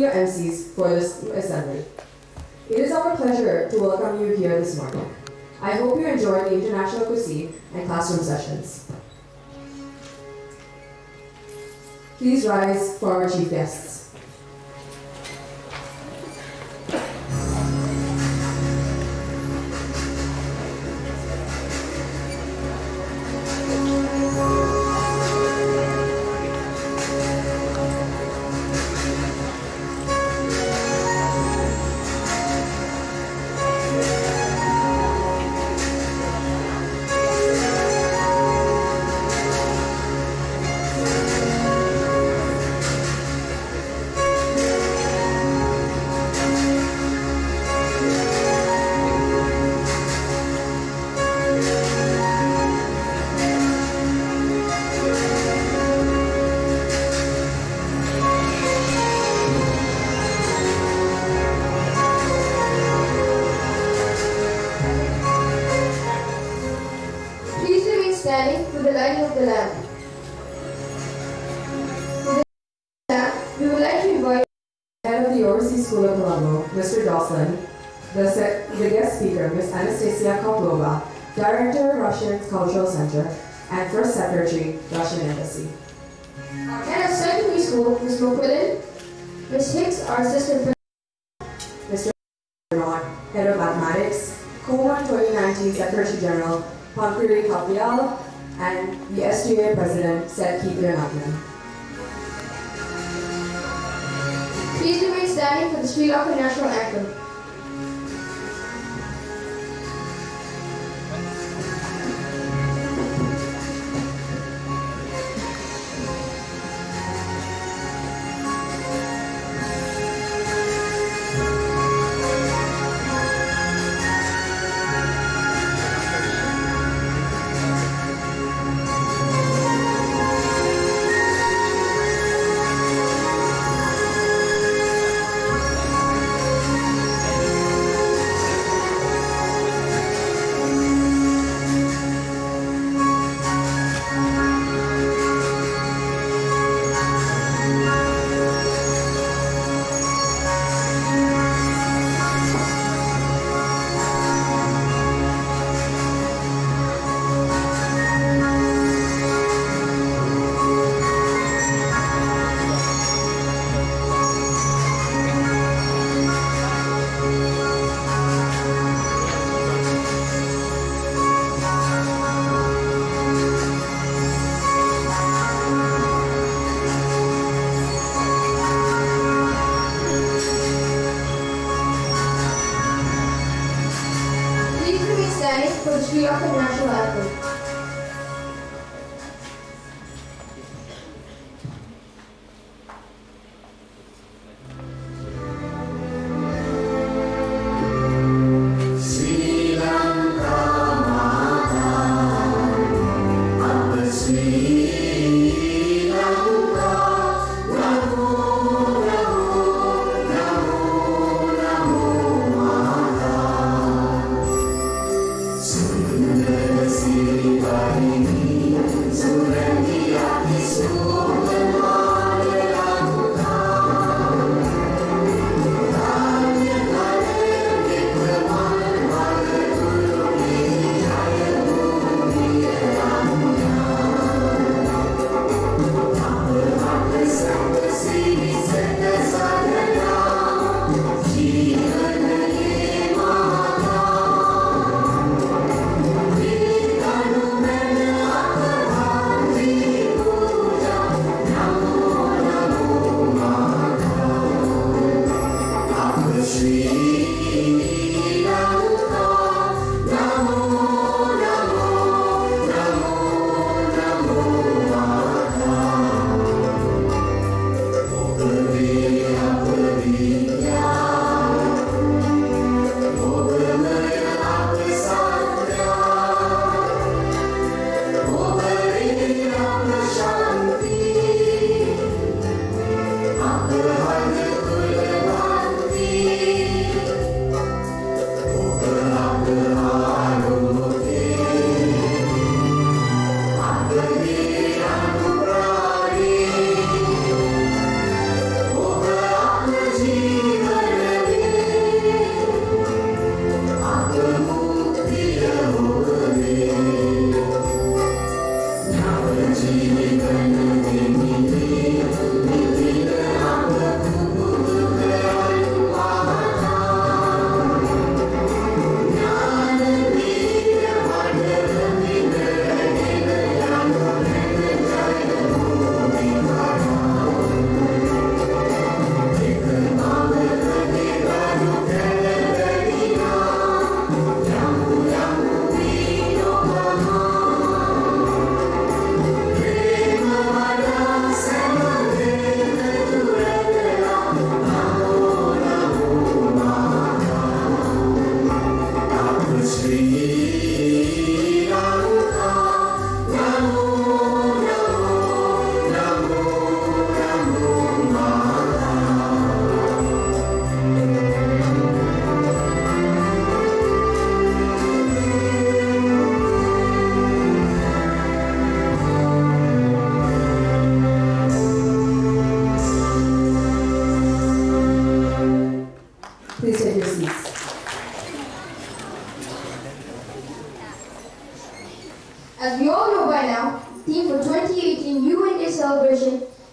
your MCs for this assembly. It is our pleasure to welcome you here this morning. I hope you enjoy the international cuisine and classroom sessions. Please rise for our chief guests. Standing with the lighting of the lamp. We would like to invite the head of the Overseas School of Colombo, Mr. Jocelyn, the guest speaker, Ms. Anastasia Koplova, Director, Russian Cultural Center, and First Secretary, Russian Embassy. Our head of secondary school, Ms. McQuillan, Ms. Hicks, our assistant Mr. Bernard, Head of Mathematics, Co-1 2019 Secretary General, Pankuri Kapial, and the SGA President, Seth Keith-Renathan. Please remain standing for the Sri Lanka National Anthem. For the Sri Lanka National Anthem. See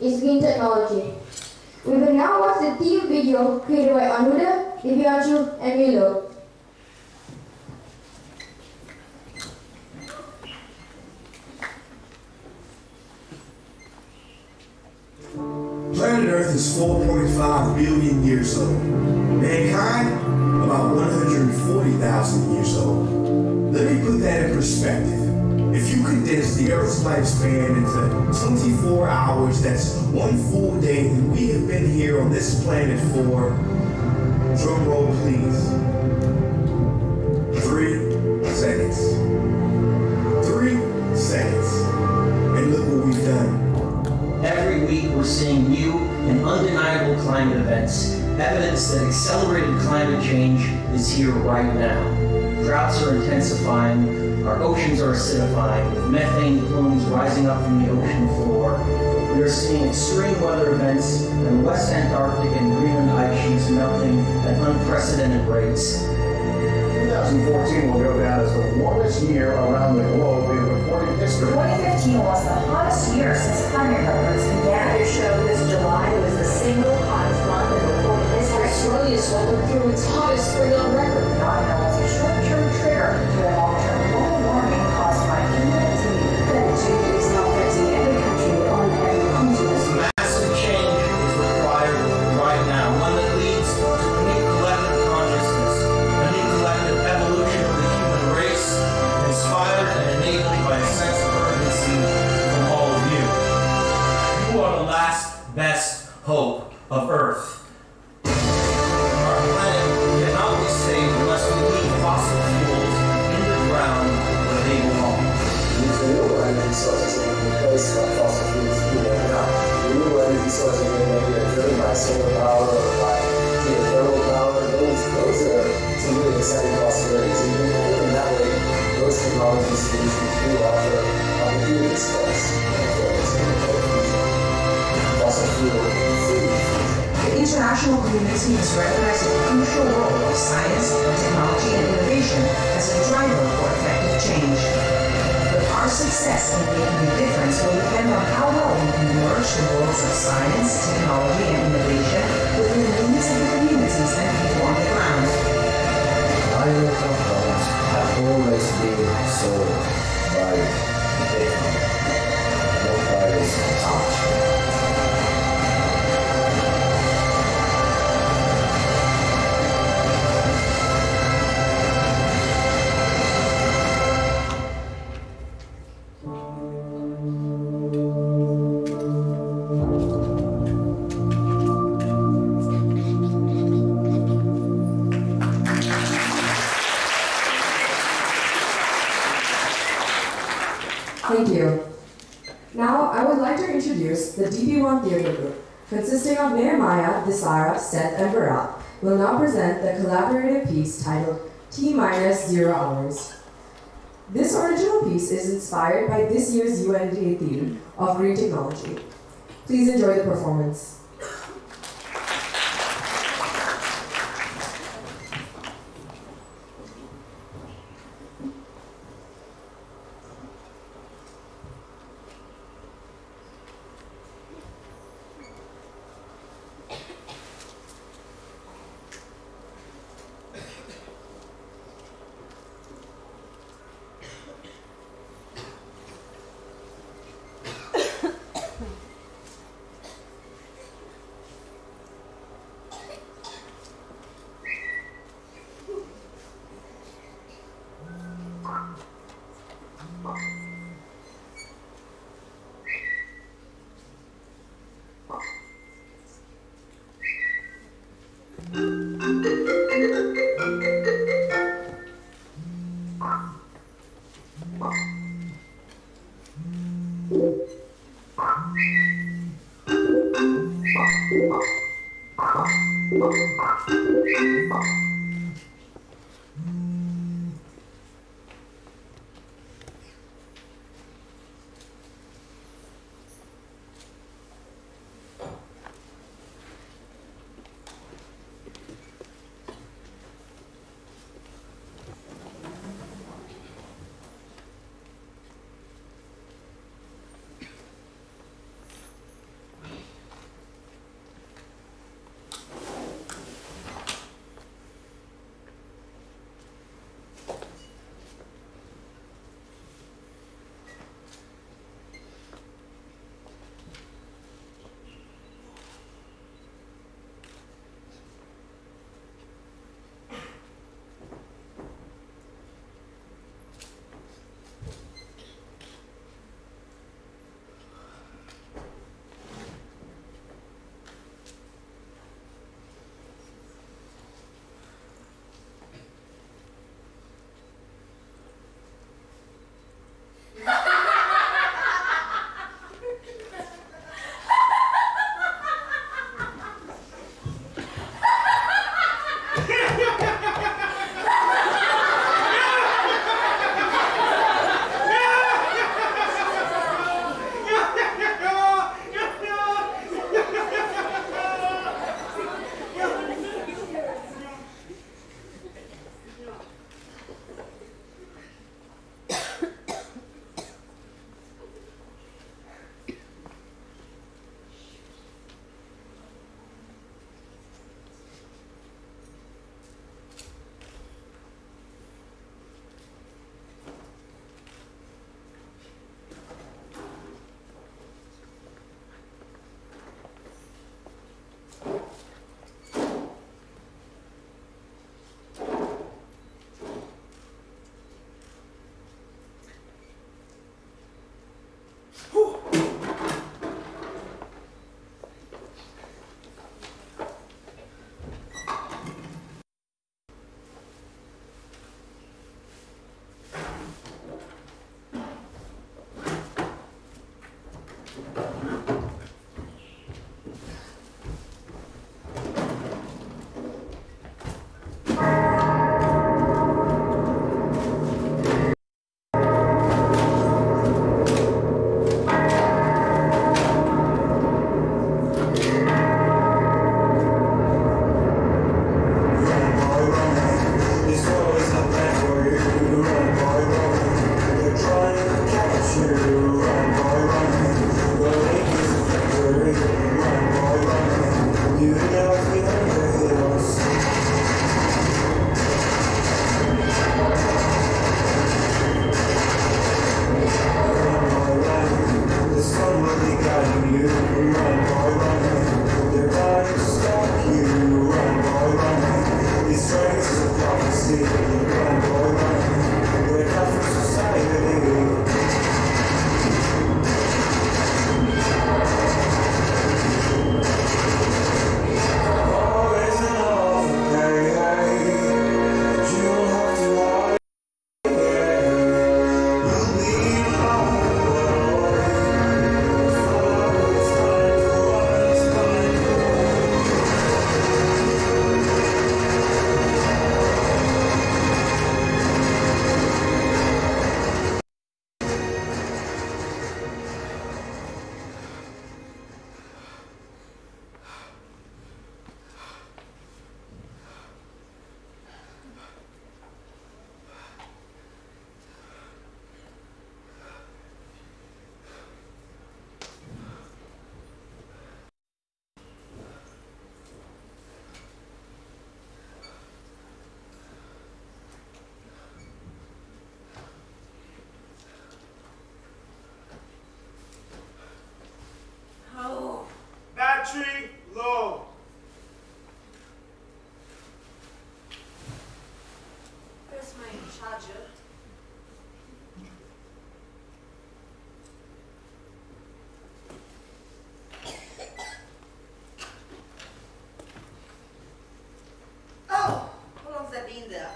is green technology. We will now watch the theme video created by Anuda, Divyanshu, and Milo. Planet Earth is 4.5 billion years old. Mankind, about 140,000 years old. Let me put that in perspective. If you condense the Earth's lifespan into 24 hours, that's one full day, then we have been here on this planet for, drum roll please, 3 seconds. 3 seconds. And look what we've done. Every week we're seeing new and undeniable climate events, evidence that accelerated climate change is here right now. Droughts are intensifying, our oceans are acidifying, with methane plumes rising up from the ocean floor. We are seeing extreme weather events and West Antarctic and Greenland ice sheets melting at unprecedented rates. 2014 will go down as the warmest year around the globe in recorded history. 2015 was the hottest year since climate records began. It showed this July was the single hottest month in recorded history. Australia swallowed through its hottest spring on record. Not known as a short-term trigger to a long-term global warming caused by humanity. Climate change is now affecting every country on every continent. Massive change is required right now, one that leads to a new collective consciousness, a new collective evolution of the human race, inspired and enabled by a sense of urgency from all of you. You are the last best hope of Earth. Our planet cannot be saved unless we leave fossil fuels in the ground where they belong. Use renewable energy sources that can replace what fossil fuels do right now. Renewable energy sources that maybe are driven by solar power or by geothermal power, those are some really exciting possibilities. And in that way, those technology solutions do offer opportunities for us fossil fuel free. The international community has recognized the crucial role of science, technology, and innovation as a driver for effective change. But our success in making a difference will depend on how well we can merge the worlds of science, technology, and innovation with the needs of the communities and people on the ground. Environmental problems have always been solved by technology, not by technology. Thank you. Now, I would like to introduce the DP1 Theater Group, consisting of Nehemiah, Desara, Seth, and Barat, will now present the collaborative piece titled T-0 hours. This original piece is inspired by this year's UNDA theme of green technology. Please enjoy the performance. prophecy. Run, boy, run. We're not for society. Battery low. Where's my charger? Oh! How long's that been there?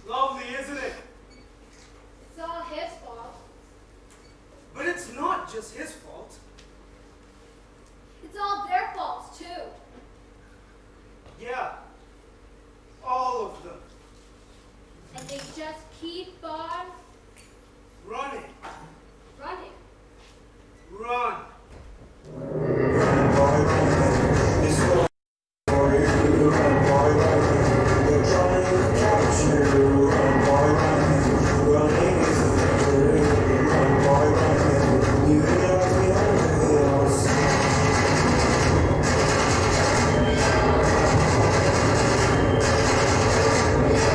Lovely, isn't it? It's all his fault. But it's not just his fault. It's all their faults, too. Yeah. All of them. And they just keep on Running. running. Run. Run, boy, run. It's for you. Run, boy, run. We're trying to catch you. Run, boy, run. Running is a victory. Run, boy, run. You realize behind the hills.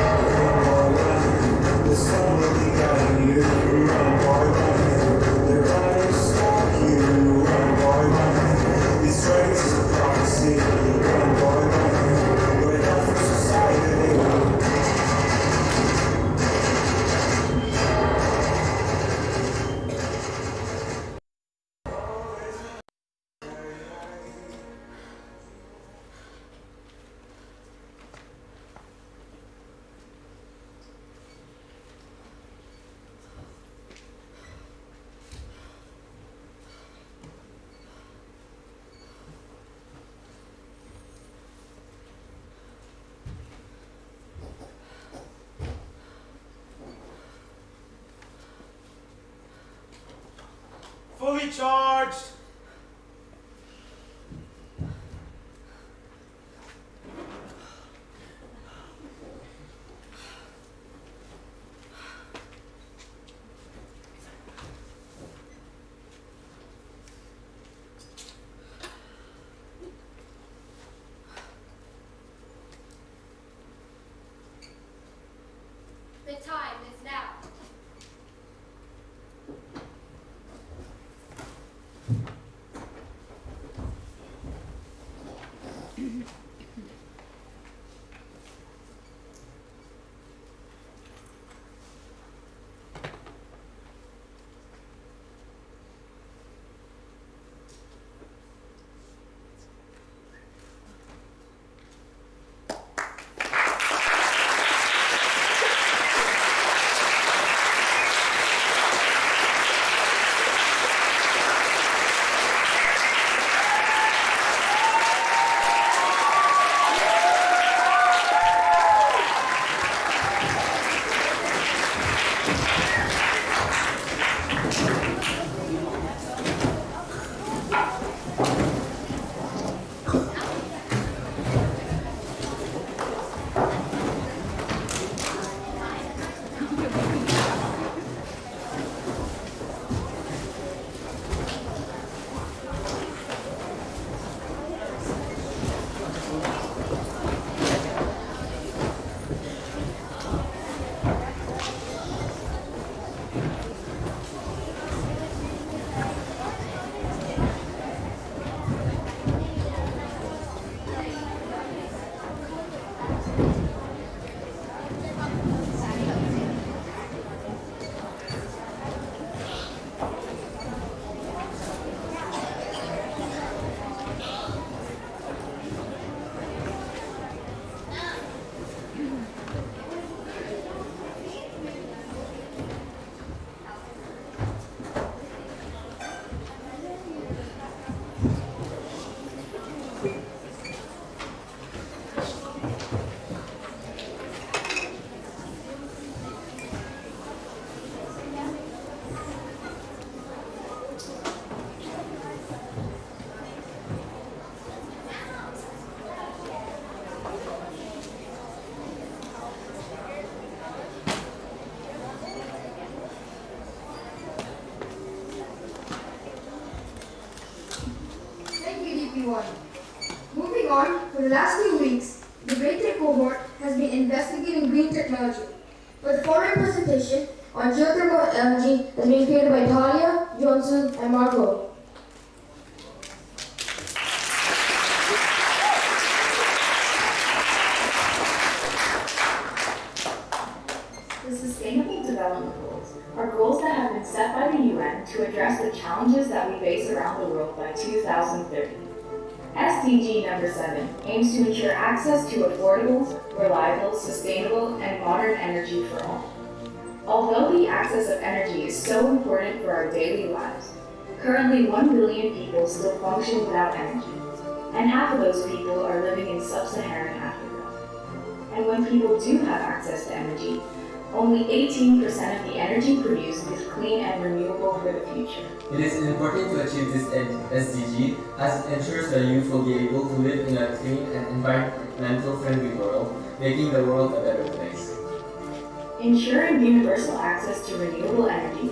Run, boy, run. The sun will be guiding you. Run, boy, run. They're trying to stop you. Run, boy, run. This race is a prophecy. Run, boy, run. We're not for society. Fully charged. The time is now. CP1. Moving on, for the last few weeks, the Breakthrough cohort has been investigating green technology. For the following presentation on geothermal energy has been created by Talia, Johnson, and Margot. The Sustainable Development Goals are goals that have been set by the UN to address the challenges that we face around the world by 2030. SDG number 7 aims to ensure access to affordable, reliable, sustainable, and modern energy for all. Although the access of energy is so important for our daily lives, currently 1 billion people still function without energy, and half of those people are living in sub-Saharan Africa. And when people do have access to energy, only 18% of the energy produced is clean and renewable for the future. It is important to achieve this SDG as it ensures that youth will be able to live in a clean and environmental-friendly world, making the world a better place. Ensuring universal access to renewable energy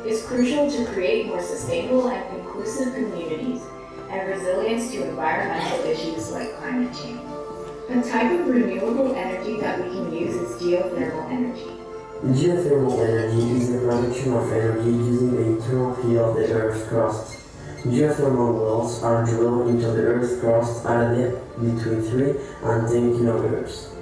is crucial to create more sustainable and inclusive communities and resilience to environmental issues like climate change. A type of renewable energy that we can use is geothermal energy. Geothermal energy is the production of energy using the internal heat of the Earth's crust. Geothermal wells are drilled into the Earth's crust at a depth between 3 and 10 kilometers.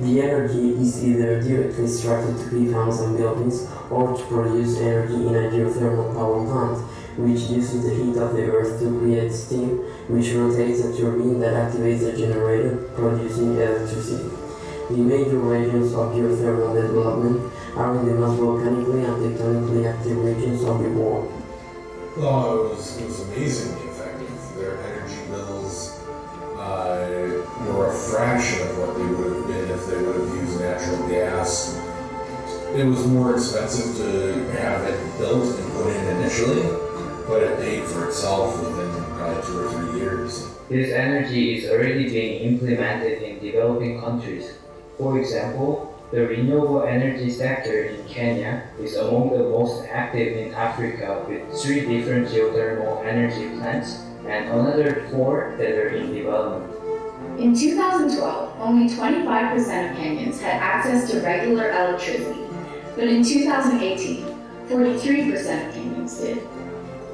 The energy is either directly extracted to heat homes and buildings or to produce energy in a geothermal power plant, which uses the heat of the Earth to create steam, which rotates a turbine that activates a generator, producing electricity. The major regions of geothermal development are in the most volcanically and tectonically active regions of the world. Well, it was amazingly effective. Their energy bills were a fraction of what they would have been if they would have used natural gas. It was more expensive to have it built and put in initially, but it paid for itself within probably 2 or 3 years. This energy is already being implemented in developing countries. For example, the renewable energy sector in Kenya is among the most active in Africa with 3 different geothermal energy plants and another 4 that are in development. In 2012, only 25% of Kenyans had access to regular electricity, but in 2018, 43% of Kenyans did.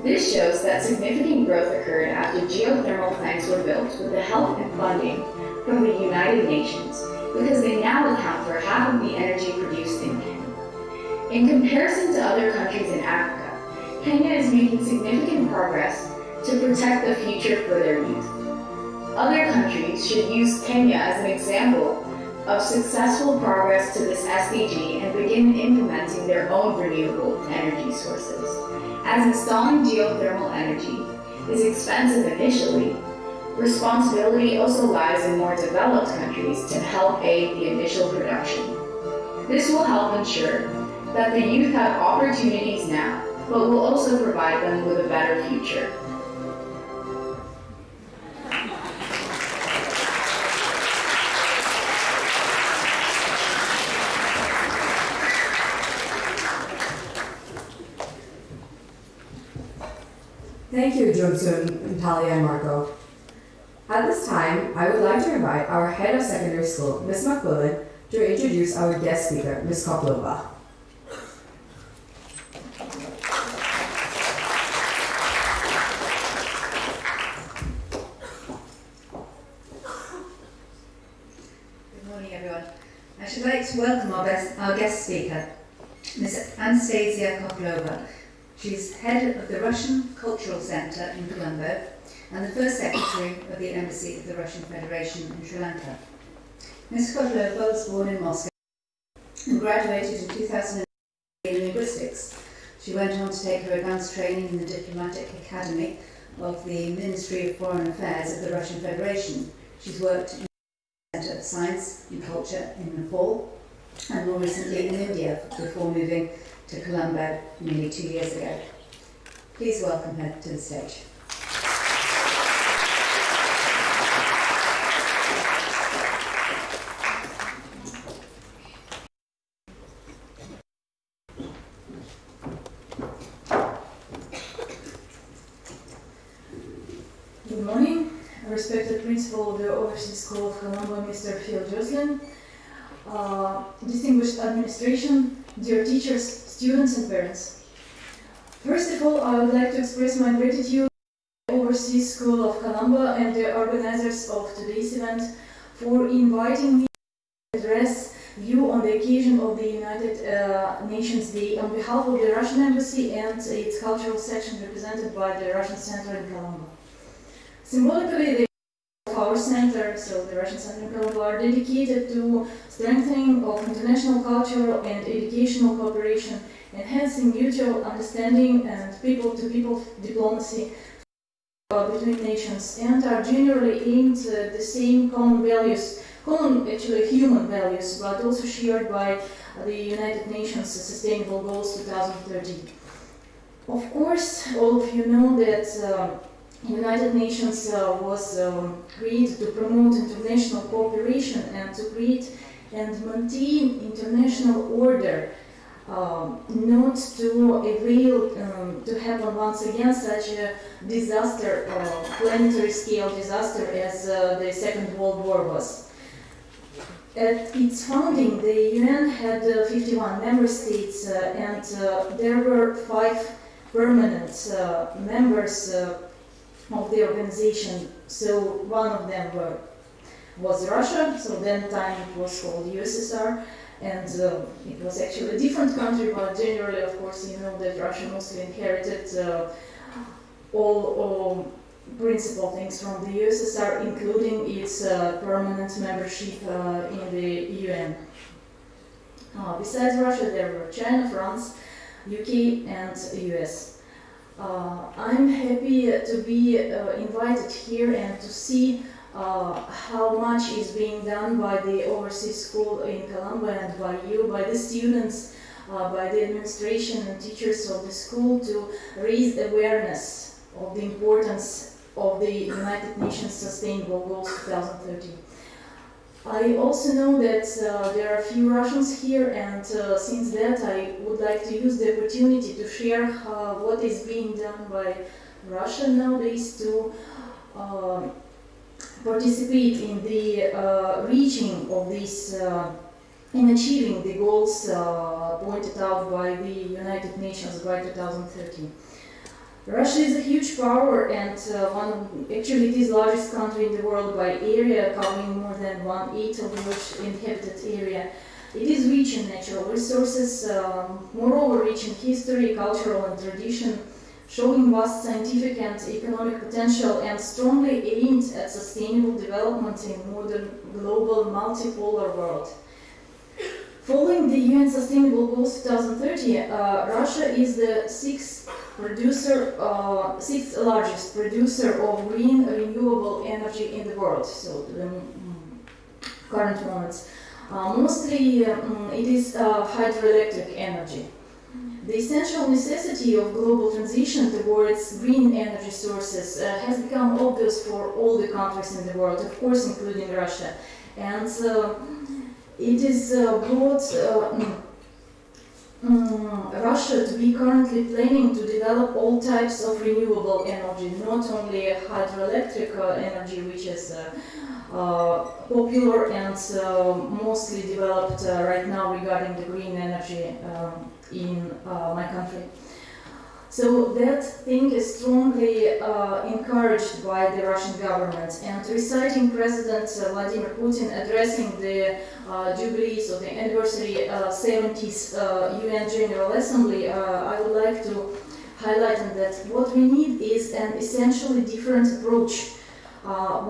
This shows that significant growth occurred after geothermal plants were built with the help and funding from the United Nations, because they now account for half of the energy produced in Kenya. In comparison to other countries in Africa, Kenya is making significant progress to protect the future for their youth. Other countries should use Kenya as an example of successful progress to this SDG and begin implementing their own renewable energy sources. As installing geothermal energy is expensive initially, responsibility also lies in more developed countries to help aid the initial production. This will help ensure that the youth have opportunities now, but will also provide them with a better future. Thank you, Johnson, Talia, and Margot. At this time, I would like to invite our head of secondary school, Ms. McQuillan, to introduce our guest speaker, Ms. Koplova. Good morning, everyone. I should like to welcome our guest speaker, Ms. Anastasia Koplova. She's head of the Russian Cultural Center in Colombo and the first secretary of the Embassy of the Russian Federation in Sri Lanka. Ms. Koplova was born in Moscow and graduated in 2008 in linguistics. She went on to take her advanced training in the Diplomatic Academy of the Ministry of Foreign Affairs of the Russian Federation. She's worked in the Center of Science and Culture in Nepal and more recently in India before moving to Colombo nearly 2 years ago. Please welcome her to the stage. Good morning. respected principal of the Overseas School of Colombo, Mr. Phil Joslin, distinguished administration, dear teachers, students and parents. First of all, I would like to express my gratitude to the Overseas School of Colombo and the organizers of today's event for inviting me to address you on the occasion of the United Nations Day on behalf of the Russian Embassy and its cultural section represented by the Russian Center in Colombo. Symbolically, the of our center, so the Russian Center in Colombo, are dedicated to strengthening of international cultural and educational cooperation, enhancing mutual understanding and people-to-people diplomacy between nations, and are generally aimed at the same common values, actually human values, but also shared by the United Nations Sustainable Goals 2030. Of course, all of you know that United Nations was created to promote international cooperation and to create and maintain international order, not to avail to happen once again such a disaster, planetary scale disaster as the Second World War was. At its founding, the UN had 51 member states and there were 5 permanent members of the organization. So one of them was Russia, so then time it was called USSR, and it was actually a different country, but generally, of course, you know that Russia mostly inherited all principal things from the USSR, including its permanent membership in the UN. Besides Russia, there were China, France, UK, and US. I'm happy to be invited here and to see how much is being done by the Overseas School in Colombo and by you, by the students, by the administration and teachers of the school to raise awareness of the importance of the United Nations Sustainable Goals 2030. I also know that there are a few Russians here, and since that I would like to use the opportunity to share what is being done by Russia nowadays to participate in the reaching of these, in achieving the goals pointed out by the United Nations by 2030. Russia is a huge power and actually it is the largest country in the world by area, covering more than 1/8 of the inhabited area. It is rich in natural resources, moreover rich in history, cultural and tradition, showing vast scientific and economic potential and strongly aimed at sustainable development in modern global multipolar world. Following the UN Sustainable Goals 2030, Russia is the sixth largest producer of green renewable energy in the world, so the current moments. Mostly it is hydroelectric energy. The essential necessity of global transition towards green energy sources has become obvious for all the countries in the world, of course including Russia. And it is brought Russia to be currently planning to develop all types of renewable energy, not only hydroelectric energy, which is popular and mostly developed right now regarding the green energy in my country. So that thing is strongly encouraged by the Russian government. And reciting President Vladimir Putin addressing the jubilees of the anniversary 70th UN General Assembly, I would like to highlight that what we need is an essentially different approach.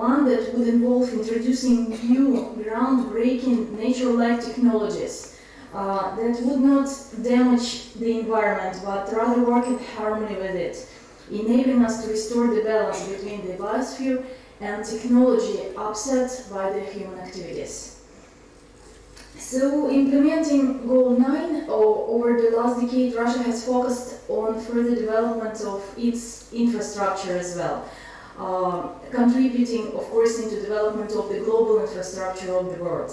One that would involve introducing new, groundbreaking, nature-like technologies that would not damage the environment, but rather work in harmony with it, enabling us to restore the balance between the biosphere and technology upset by the human activities. So, implementing Goal 9, over the last decade, Russia has focused on further development of its infrastructure as well. Contributing, of course, into development of the global infrastructure of the world.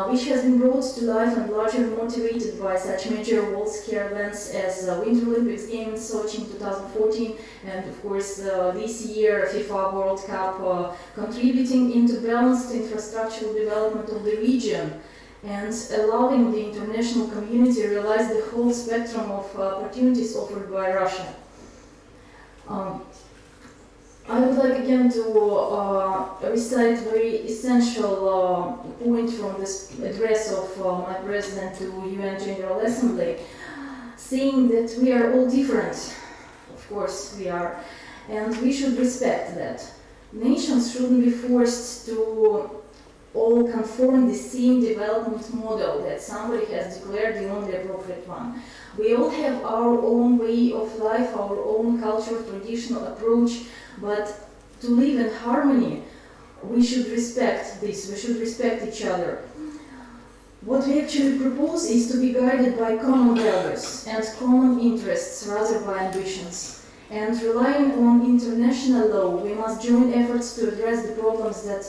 which has been brought to life and largely motivated by such major world-scale events as Winter Olympics Games in Sochi in 2014 and of course this year FIFA World Cup, contributing into balanced infrastructural development of the region and allowing the international community to realize the whole spectrum of opportunities offered by Russia. I would like again to recite a very essential point from this address of my President to UN General Assembly, saying that we are all different, of course we are, and we should respect that. Nations shouldn't be forced to all conform the same development model that somebody has declared the only appropriate one. We all have our own way of life, our own cultural, traditional approach, but to live in harmony, we should respect this, we should respect each other. What we actually propose is to be guided by common values and common interests rather by ambitions. And relying on international law, we must join efforts to address the problems that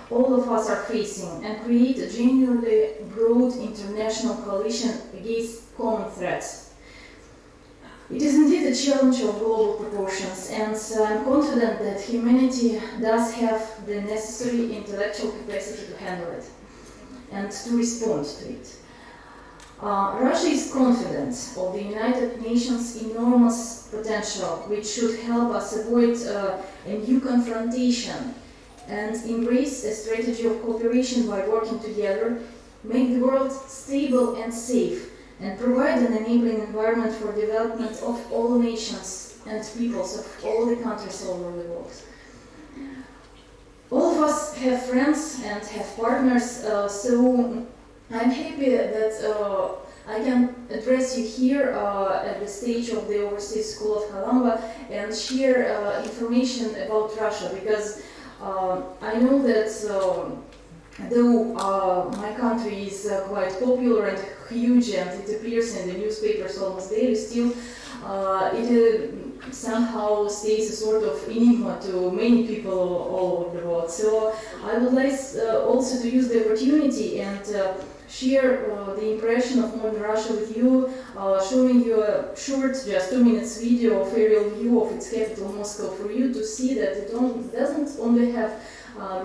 all of us are facing and create a genuinely broad international coalition against common threats. It is indeed a challenge of global proportions, and I'm confident that humanity does have the necessary intellectual capacity to handle it and to respond to it. Russia is confident of the United Nations' enormous potential, which should help us avoid a new confrontation and embrace a strategy of cooperation by working together, make the world stable and safe, and provide an enabling environment for development of all nations and peoples of all the countries all over the world. All of us have friends and have partners, so I'm happy that I can address you here at the stage of the Overseas School of Colombo and share information about Russia, because I know that though my country is quite popular and huge and it appears in the newspapers almost daily, still it somehow stays a sort of enigma to many people all over the world. So I would like also to use the opportunity and share the impression of modern Russia with you, showing you a short, just 2 minutes video of aerial view of its capital, Moscow, for you to see that it doesn't only have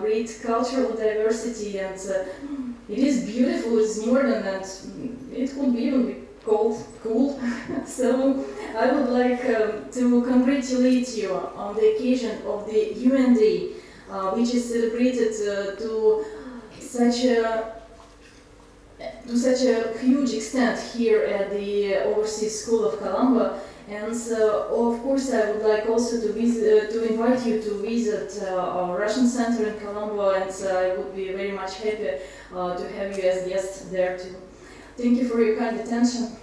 great cultural diversity and it is beautiful, it's modern, and it could even be called cool. So I would like to congratulate you on the occasion of the UN Day, which is celebrated to such a huge extent here at the Overseas School of Colombo. And of course, I would like also to invite you to visit our Russian Center in Colombo, and I would be very much happy to have you as guests there too. Thank you for your kind attention.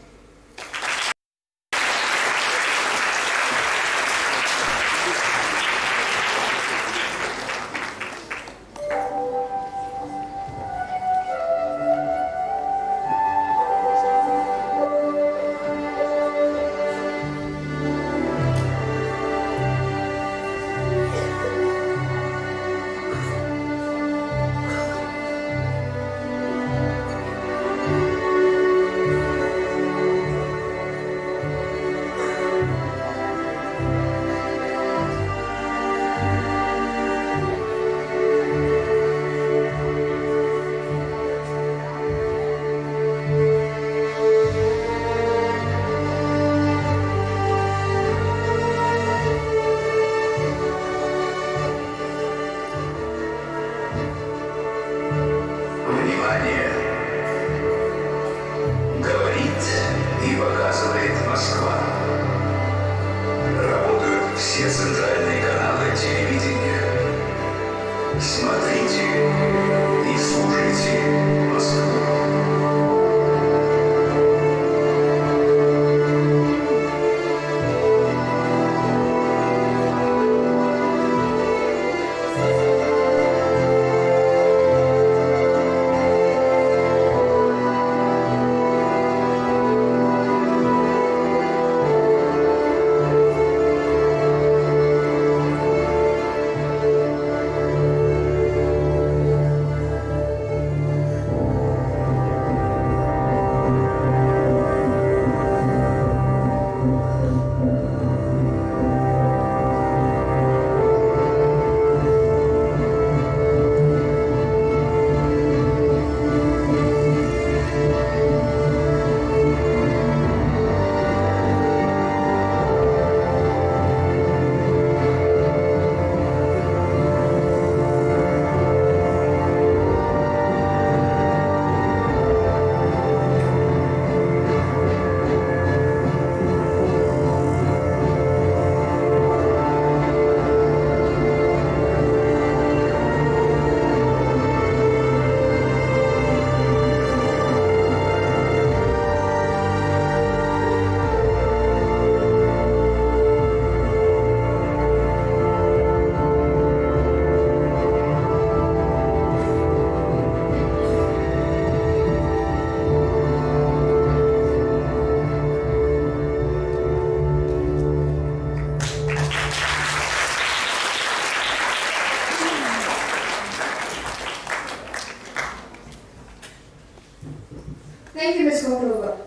Thank you, Ms. Koplova.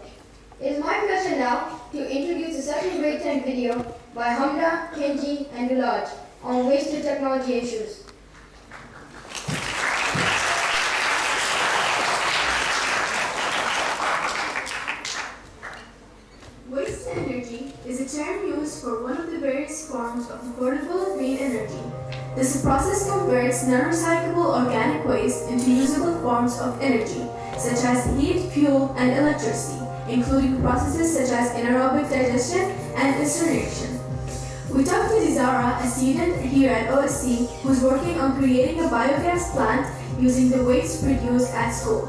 It is my pleasure now to introduce the second grade 10 video by Hamda, Kenji, and Vilaj on wasted technology issues. Waste energy is a term used for one of the various forms of affordable green energy. This process converts non-recyclable organic waste into usable forms of energy, such as heat, fuel, and electricity, including processes such as anaerobic digestion and incineration. We talked to Dizara, a student here at OSC, who's working on creating a biogas plant using the waste produced at school.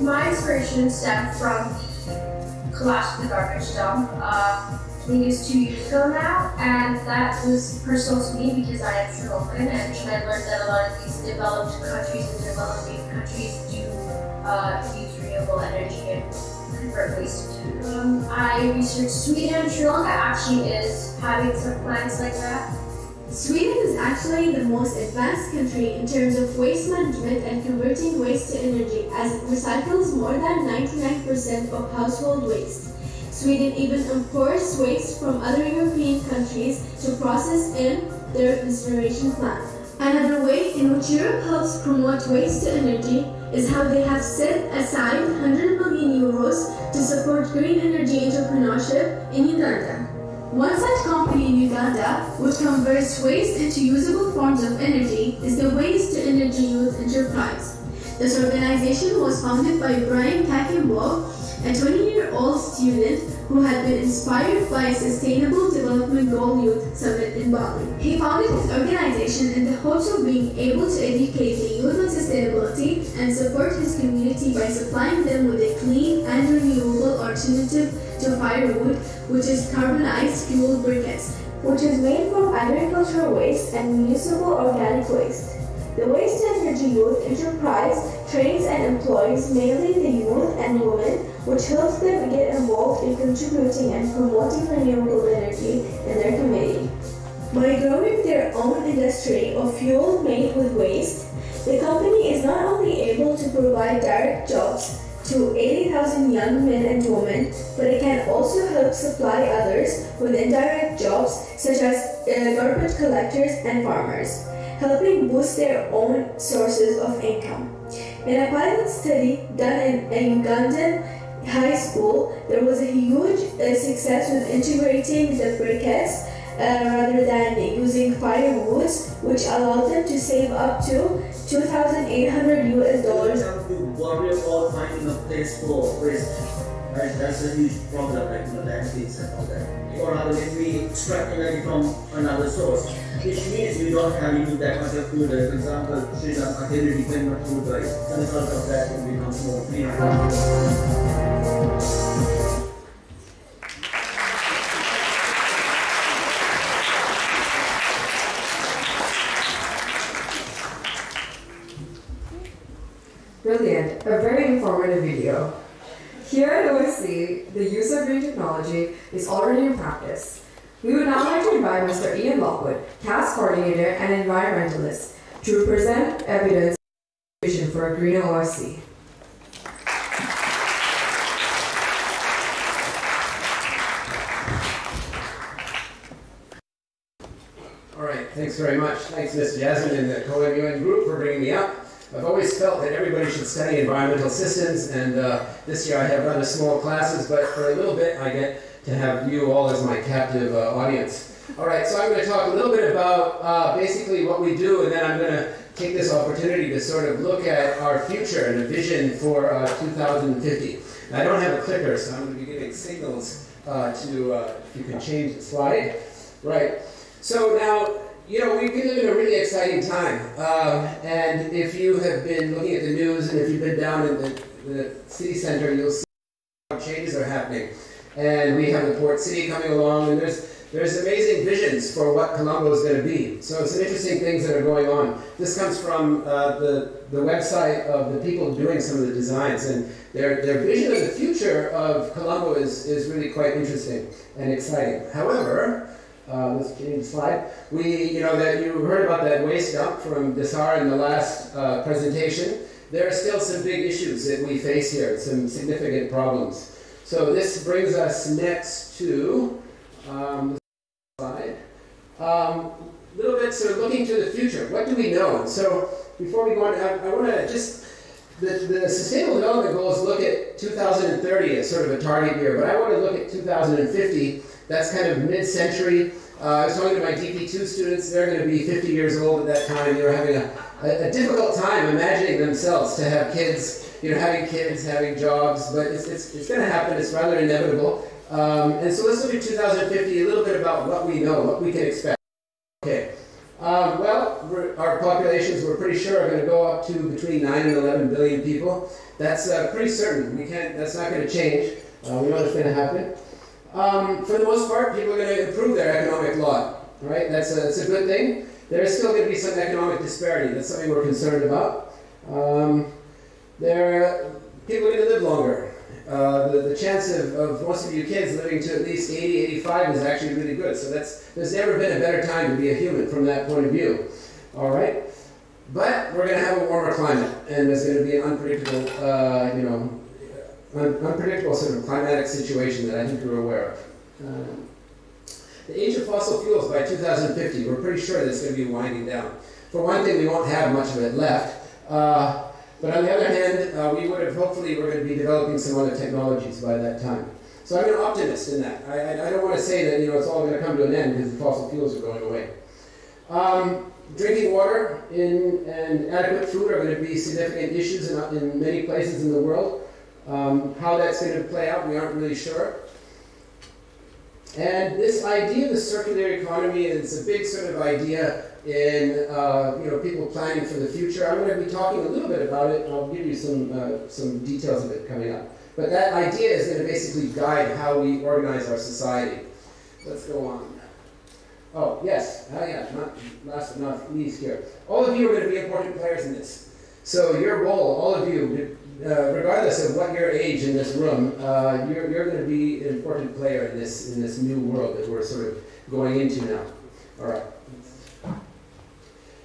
My inspiration stemmed from Collapse the Garbage Dump. I think it's 2 years ago now, and that was personal to me because I am Sri Lankan, and I learned that a lot of these developed countries and developing countries do use renewable energy and convert waste to. I researched Sweden. Sri Lanka actually is having some plans like that. Sweden is actually the most advanced country in terms of waste management and converting waste to energy, as it recycles more than 99% of household waste. Sweden even imports waste from other European countries to process in their incineration plant. Another way in which Europe helps promote waste to energy is how they have set aside 100 million euros to support green energy entrepreneurship in Uganda. One such company in Uganda, which converts waste into usable forms of energy, is the Waste to Energy Youth Enterprise. This organization was founded by Brian Kakimbo, a 20-year-old student who had been inspired by a Sustainable Development Goal Youth Summit in Bali. He founded his organization in the hopes of being able to educate the youth on sustainability and support his community by supplying them with a clean and renewable alternative to firewood, which is carbonized fuel briquettes, which is made from agricultural waste and municipal organic waste. The Waste to Energy Youth Enterprise trains and employs mainly the youth and women, which helps them get involved in contributing and promoting renewable energy in their community. By growing their own industry of fuel made with waste, the company is not only able to provide direct jobs to 80,000 young men and women, but it can also help supply others with indirect jobs such as garbage collectors and farmers, helping boost their own sources of income. In a pilot study done in a Ugandan high school, there was a huge success with integrating the briquettes rather than using firewoods, which allowed them to save up to $2,800 US. To worry about finding a place for waste, right? That's a huge problem, like landfills and all that. Or rather, if we extract energy from another source, which means we don't have even that much of food. For example, Sri Lanka heavily depend on food, right? As a result of that, it becomes more clean. Brilliant, a very informative video. Here at OSC, the use of green technology is already in practice. We would now like to invite Mr. Ian Lockwood, CAS coordinator and environmentalist, to present evidence vision for a greener OSC. All right, thanks very much. Thanks, Ms. Jasmine and the Co-MUN group for bringing me up. I've always felt that everybody should study environmental systems, and this year I have rather small classes, but for a little bit I get to have you all as my captive audience. All right, so I'm going to talk a little bit about basically what we do, and then I'm going to take this opportunity to sort of look at our future and a vision for 2050. And I don't have a clicker, so I'm going to be giving signals if you can change the slide. Right, so now, you know, we live in a really exciting time, and if you have been looking at the news and if you've been down in the city center, you'll see how changes are happening. And we have the port city coming along, and there's amazing visions for what Colombo is going to be. So some interesting things that are going on. This comes from the website of the people doing some of the designs, and their vision of the future of Colombo is really quite interesting and exciting. However, let's change the slide. You heard about that waste dump from Desar in the last presentation. there are still some big issues that we face here, some significant problems. So this brings us next to the slide. A little bit sort of looking to the future. What do we know? So before we go on, I want to just, the Sustainable Development Goals look at 2030 as sort of a target year, but I want to look at 2050. That's kind of mid-century. I was talking to my DP2 students. They're going to be 50 years old at that time. They were having a difficult time imagining themselves to have kids, having kids, having jobs, but it's going to happen. It's rather inevitable. And so let's look at 2050, a little bit about what we know, what we can expect. Okay. Well, our populations, we're pretty sure, are going to go up to between 9 and 11 billion people. That's pretty certain. That's not going to change. We know it's going to happen. For the most part, people are going to improve their economic lot. Right? That's a good thing. There's still going to be some economic disparity. That's something we're concerned about. People are going to live longer. The chance of most of you kids living to at least 80, 85 is actually really good. So there's never been a better time to be a human from that point of view. All right? But we're going to have a warmer climate, and there's going to be an unpredictable, unpredictable sort of climatic situation that I think you're aware of. The age of fossil fuels by 2050, we're pretty sure that's going to be winding down. For one thing, we won't have much of it left. But on the other hand, we would have, hopefully, we're going to be developing some other technologies by that time. So I'm an optimist in that. I don't want to say that it's all going to come to an end because the fossil fuels are going away. Drinking water and adequate food are going to be significant issues in many places in the world. How that's going to play out, we aren't really sure. And this idea of the circular economy is a big sort of idea in people planning for the future. I'm going to be talking a little bit about it, and I'll give you some details of it coming up. But that idea is going to basically guide how we organize our society. Let's go on. Oh, yes. Last but not least here. All of you are going to be important players in this. So your role, all of you, regardless of what your age in this room, you're going to be an important player in this new world that we're sort of going into now. All right.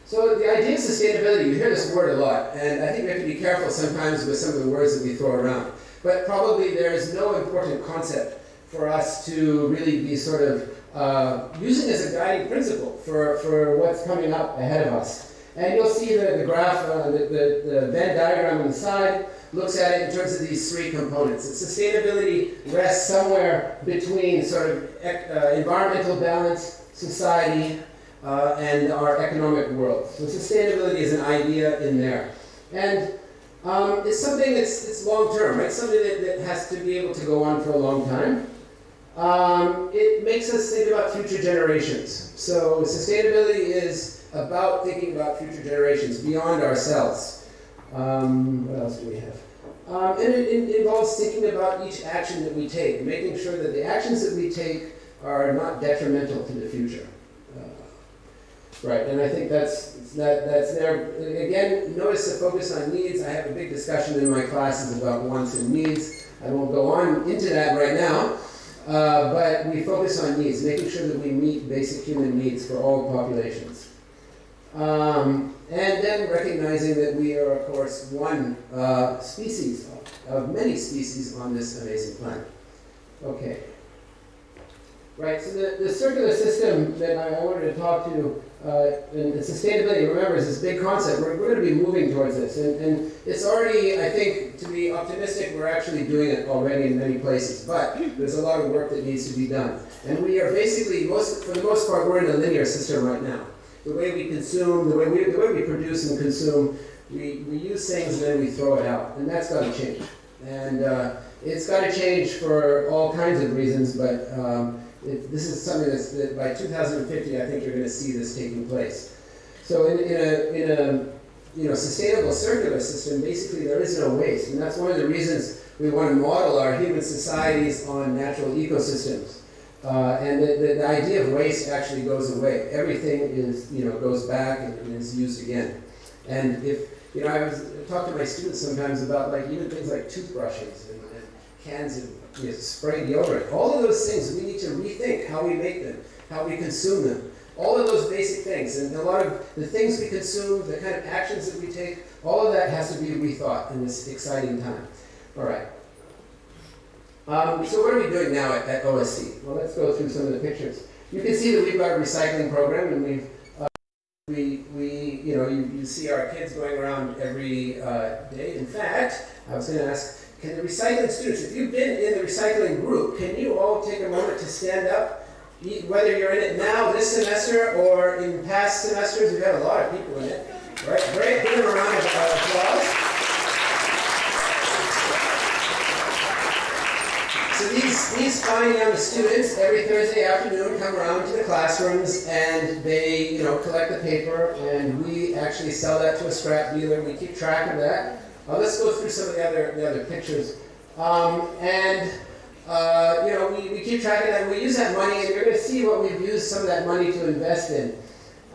So the idea of sustainability, you hear this word a lot, and I think we have to be careful sometimes with some of the words that we throw around. But probably there is no important concept for us to really be sort of using as a guiding principle for what's coming up ahead of us. And you'll see the graph, the Venn diagram on the side looks at it in terms of these three components. Sustainability rests somewhere between sort of environmental balance, society, and our economic world. So sustainability is an idea in there. And it's something that's long-term, right? Something that has to be able to go on for a long time. It makes us think about future generations. So sustainability is about thinking about future generations beyond ourselves. What else do we have? And it involves thinking about each action that we take, making sure that the actions that we take are not detrimental to the future. Right, and I think that's there. Again, notice the focus on needs. I have a big discussion in my classes about wants and needs. I won't go on into that right now, but we focus on needs, making sure that we meet basic human needs for all populations. And then recognizing that we are, of course, one species of many species on this amazing planet. Okay. Right, so the circular system that I wanted to talk to, and sustainability, remember, is this big concept. We're going to be moving towards this. And it's already, I think, to be optimistic, we're actually doing it already in many places. But there's a lot of work that needs to be done. And we are basically, for the most part, we're in a linear system right now. The way we consume, the way we produce and consume, we use things and then we throw it out. And that's got to change. And it's got to change for all kinds of reasons, but this is something that by 2050, I think you're going to see this taking place. So in a sustainable circular system, basically there is no waste, and that's one of the reasons we want to model our human societies on natural ecosystems. And the idea of waste actually goes away. Everything is goes back and is used again. And if I talk to my students sometimes about even things like toothbrushes and cans of spray deodorant. All of those things, we need to rethink how we make them, how we consume them. all of those basic things, and a lot of the things we consume, the kind of actions that we take, all of that has to be rethought in this exciting time. All right. So what are we doing now at OSC? Well, let's go through some of the pictures. You can see that we've got a recycling program, and you see our kids going around every day. In fact, I was going to ask, can the recycling students, if you've been in the recycling group, can you all take a moment to stand up? Whether you're in it now, this semester, or in past semesters, we've had a lot of people in it. Right? Great, give them a round of applause. So these fine young students, every Thursday afternoon, come around to the classrooms and they, collect the paper, and we actually sell that to a scrap dealer. We keep track of that. Let's go through some of the other pictures. We keep track of that. We use that money, and you're going to see what we've used some of that money to invest in.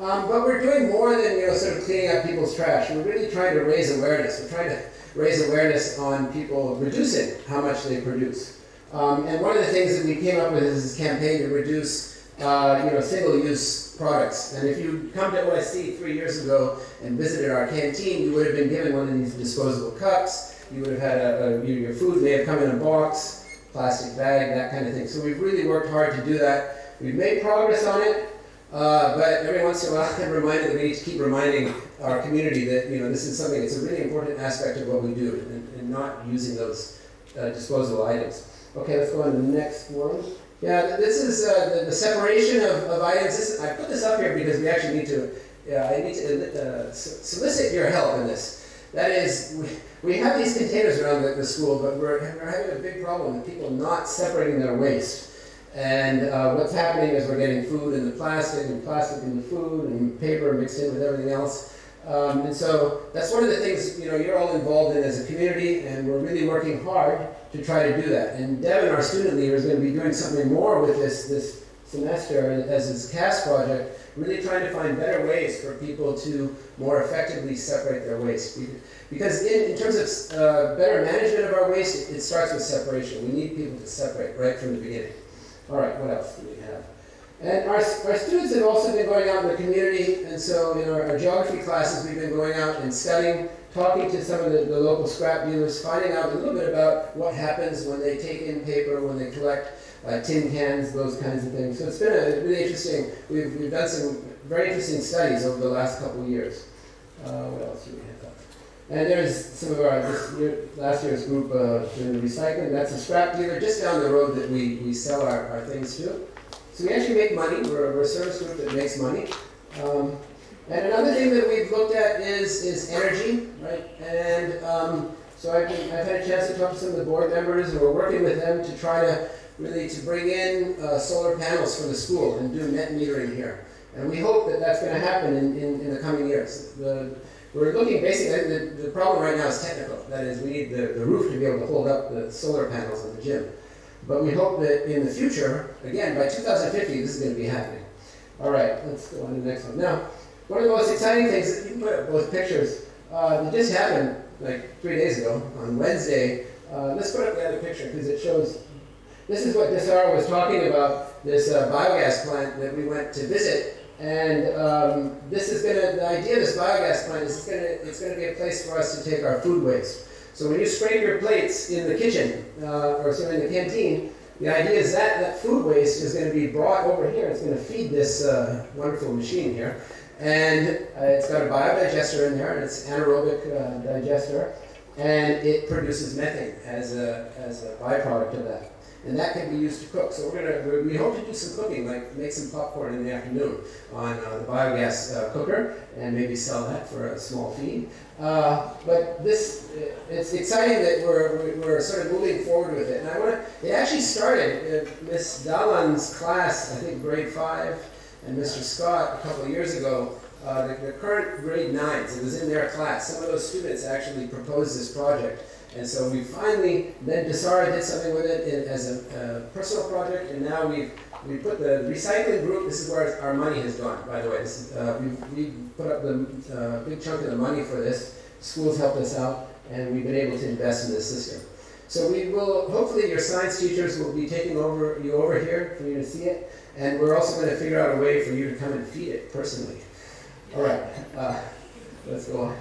But we're doing more than sort of cleaning up people's trash. We're really trying to raise awareness. We're trying to raise awareness on people reducing how much they produce. And one of the things that we came up with is this campaign to reduce, single-use products. And if you come to OSC 3 years ago and visited our canteen, you would have been given one of these disposable cups. You would have had your food may have come in a box, plastic bag, that kind of thing. So we've really worked hard to do that. We've made progress on it, but every once in a while I'm reminded that we need to keep reminding our community that this is something that's a really important aspect of what we do, and not using those disposable items. Okay, let's go on to the next one. Yeah, this is the separation of items. I put this up here because we actually need to, I need to solicit your help in this. That is, we have these containers around the school, but we're having a big problem with people not separating their waste. And what's happening is we're getting food in the plastic, and plastic in the food, and paper mixed in with everything else. And so that's one of the things you're all involved in as a community, and we're really working hard to try to do that. And Devin, our student leader, is going to be doing something more with this semester as this CAST project, really trying to find better ways for people to more effectively separate their waste. Because in terms of better management of our waste, it starts with separation. We need people to separate right from the beginning. All right, what else do we have? And our students have also been going out in the community, and so in our geography classes we've been going out and studying, talking to some of the local scrap dealers, finding out a little bit about what happens when they take in paper, when they collect tin cans, those kinds of things. So it's been really interesting. We've done some very interesting studies over the last couple of years. What else do we have? And there's some of our last year's group doing the recycling. That's a scrap dealer just down the road that we sell our things to. So we actually make money. We're a service group that makes money. And another thing that we've looked at is energy, right? And so I've had a chance to talk to some of the board members, and we're working with them to try to really bring in solar panels for the school and do net metering here. And we hope that that's going to happen in the coming years. We're looking basically, the problem right now is technical. That is, we need the roof to be able to hold up the solar panels in the gym. But we hope that in the future, again, by 2050, this is going to be happening. All right, let's go on to the next one. Now, one of the most exciting things, you can put up both pictures, that just happened like 3 days ago, on Wednesday. Let's put up the other picture because it shows, this is what Desara was talking about, this biogas plant that we went to visit. And this is going to, the idea of this biogas plant is it's going to be a place for us to take our food waste. So when you scrape your plates in the kitchen, or so in the canteen, the idea is that food waste is going to be brought over here. It's going to feed this wonderful machine here. And it's got a biodigester in there, and it's anaerobic digester, and it produces methane as a byproduct of that. And that can be used to cook. So we hope to do some cooking, like make some popcorn in the afternoon on the biogas cooker, and maybe sell that for a small fee. But it's exciting that we're sort of moving forward with it. And it actually started, Miss Dalan's class, I think grade 5, and Mr. Scott a couple of years ago, the current grade 9s, it was in their class. Some of those students actually proposed this project. And so we finally, then Desara did something with it as a personal project, and now we put the recycling group, this is where our money has gone, by the way. This is, we put up the big chunk of the money for this. Schools helped us out, and we've been able to invest in this system. So we will, hopefully your science teachers will be taking you over here for you to see it. And we're also going to figure out a way for you to come and feed it personally. All right, let's go on.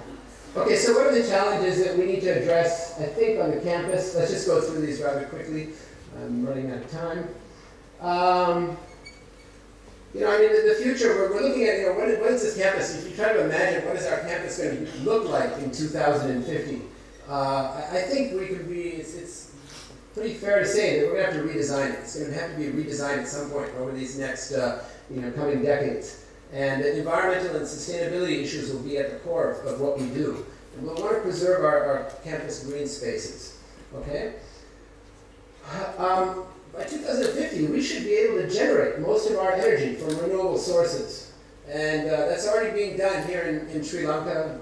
Okay, so what are the challenges that we need to address, I think, on the campus? Let's just go through these rather quickly. I'm running out of time. You know, I mean, in the future, we're looking at, you know, what is this campus? If you try to imagine what is our campus going to look like in 2050, I think we could be, it's pretty fair to say that we're going to have to redesign it. It's going to have to be redesigned at some point over these next, you know, coming decades. And that environmental and sustainability issues will be at the core of what we do. And we'll want to preserve our campus green spaces, okay? By 2050, we should be able to generate most of our energy from renewable sources. And that's already being done here in Sri Lanka